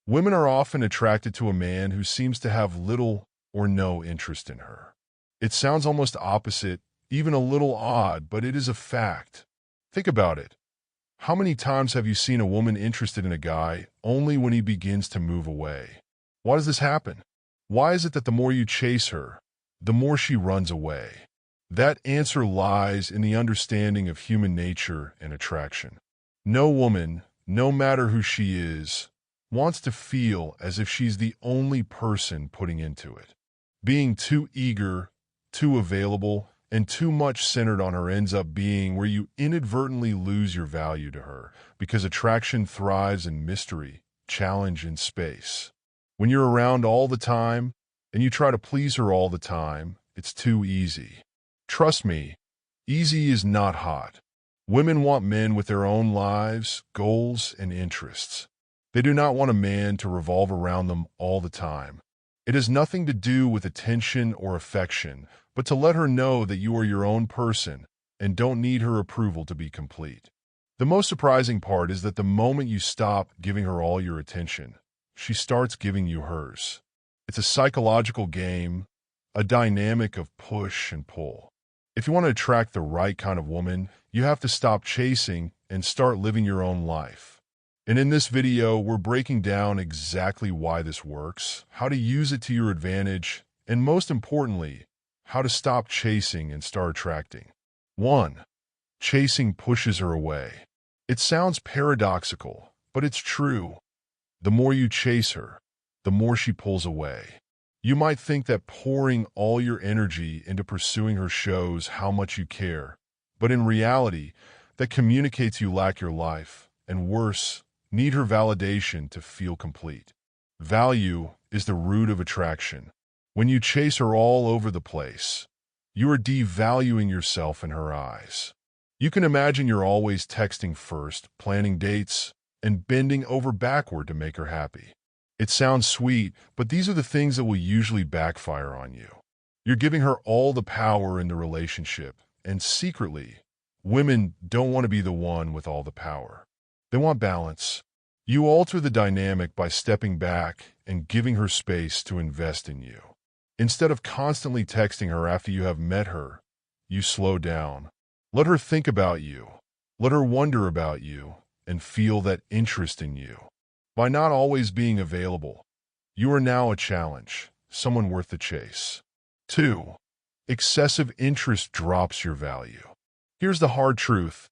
Women are often attracted to a man who seems to have little or no interest in her. It sounds almost opposite, even a little odd, but it is a fact. Think about it. How many times have you seen a woman interested in a guy only when he begins to move away? Why does this happen? Why is it that the more you chase her, the more she runs away? That answer lies in the understanding of human nature and attraction. No woman, no matter who she is, wants to feel as if she's the only person putting into it. Being too eager, too available, and too much centered on her ends up being where you inadvertently lose your value to her, because attraction thrives in mystery, challenge, and space. When you're around all the time, and you try to please her all the time, it's too easy. Trust me, easy is not hot. Women want men with their own lives, goals, and interests. They do not want a man to revolve around them all the time. It has nothing to do with attention or affection, but to let her know that you are your own person and don't need her approval to be complete. The most surprising part is that the moment you stop giving her all your attention, she starts giving you hers. It's a psychological game, a dynamic of push and pull. If you want to attract the right kind of woman, you have to stop chasing and start living your own life. And in this video, we're breaking down exactly why this works, how to use it to your advantage, and most importantly, how to stop chasing and start attracting. 1. Chasing pushes her away. It sounds paradoxical, but it's true. The more you chase her, the more she pulls away. You might think that pouring all your energy into pursuing her shows how much you care, but in reality, that communicates you lack your life, and worse, need her validation to feel complete. Value is the root of attraction. When you chase her all over the place, you are devaluing yourself in her eyes. You can imagine you're always texting first, planning dates, and bending over backward to make her happy. It sounds sweet, but these are the things that will usually backfire on you. You're giving her all the power in the relationship, and secretly, women don't want to be the one with all the power. They want balance. You alter the dynamic by stepping back and giving her space to invest in you. Instead of constantly texting her after you have met her, you slow down. Let her think about you. Let her wonder about you and feel that interest in you. By not always being available, you are now a challenge, someone worth the chase. 2. Excessive interest drops your value. Here's the hard truth.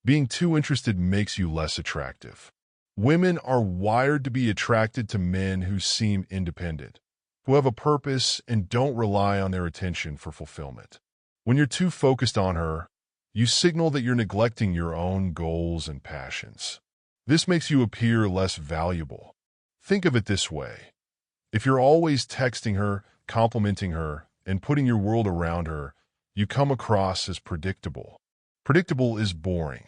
Being too interested makes you less attractive. Women are wired to be attracted to men who seem independent, who have a purpose and don't rely on their attention for fulfillment. When you're too focused on her, you signal that you're neglecting your own goals and passions. This makes you appear less valuable. Think of it this way. If you're always texting her, complimenting her, and putting your world around her, you come across as predictable. Predictable is boring.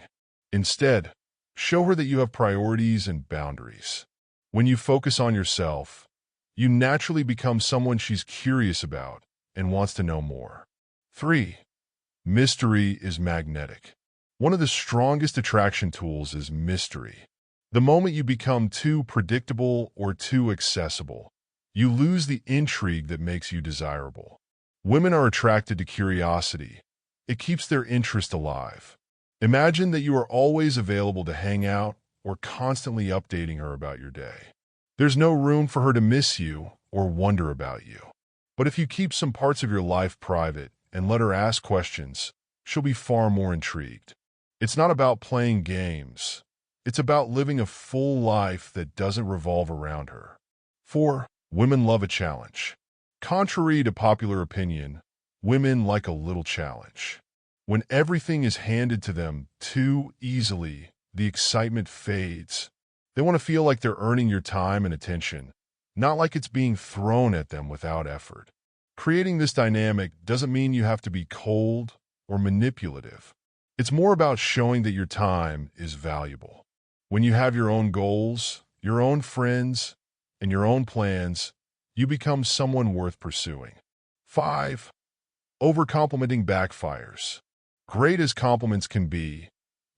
Instead, show her that you have priorities and boundaries. When you focus on yourself, you naturally become someone she's curious about and wants to know more. 3. Mystery is magnetic. One of the strongest attraction tools is mystery. The moment you become too predictable or too accessible, you lose the intrigue that makes you desirable. Women are attracted to curiosity. It keeps their interest alive. Imagine that you are always available to hang out or constantly updating her about your day. There's no room for her to miss you or wonder about you. But if you keep some parts of your life private and let her ask questions, she'll be far more intrigued. It's not about playing games. It's about living a full life that doesn't revolve around her. 4. Women love a challenge. Contrary to popular opinion, women like a little challenge. When everything is handed to them too easily, the excitement fades. They want to feel like they're earning your time and attention, not like it's being thrown at them without effort. Creating this dynamic doesn't mean you have to be cold or manipulative. It's more about showing that your time is valuable. When you have your own goals, your own friends, and your own plans, you become someone worth pursuing. 5. Over-complimenting backfires. Great as compliments can be,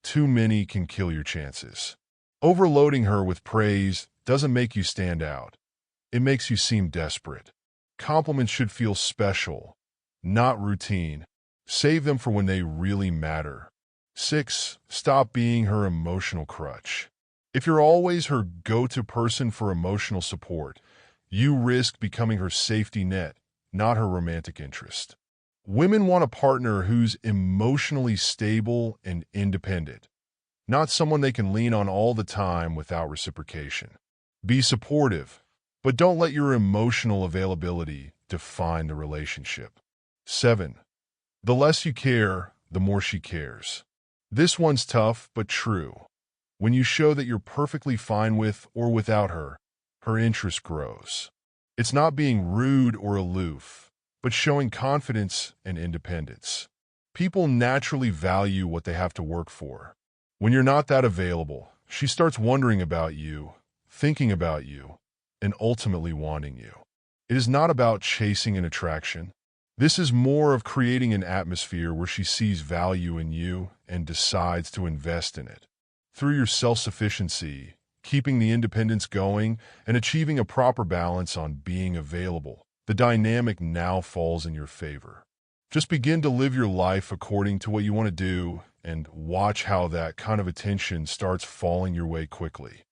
too many can kill your chances. Overloading her with praise doesn't make you stand out. It makes you seem desperate. Compliments should feel special, not routine. Save them for when they really matter. 6. Stop being her emotional crutch. If you're always her go-to person for emotional support, you risk becoming her safety net, not her romantic interest. Women want a partner who's emotionally stable and independent, not someone they can lean on all the time without reciprocation. Be supportive, but don't let your emotional availability define the relationship. 7. The less you care, the more she cares. This one's tough, but true. When you show that you're perfectly fine with or without her, her interest grows. It's not being rude or aloof, but showing confidence and independence. People naturally value what they have to work for. When you're not that available, she starts wondering about you, thinking about you, and ultimately wanting you. It is not about chasing an attraction. This is more of creating an atmosphere where she sees value in you and decides to invest in it. Through your self-sufficiency, keeping the independence going, and achieving a proper balance on being available, the dynamic now falls in your favor. Just begin to live your life according to what you want to do and watch how that kind of attention starts falling your way quickly.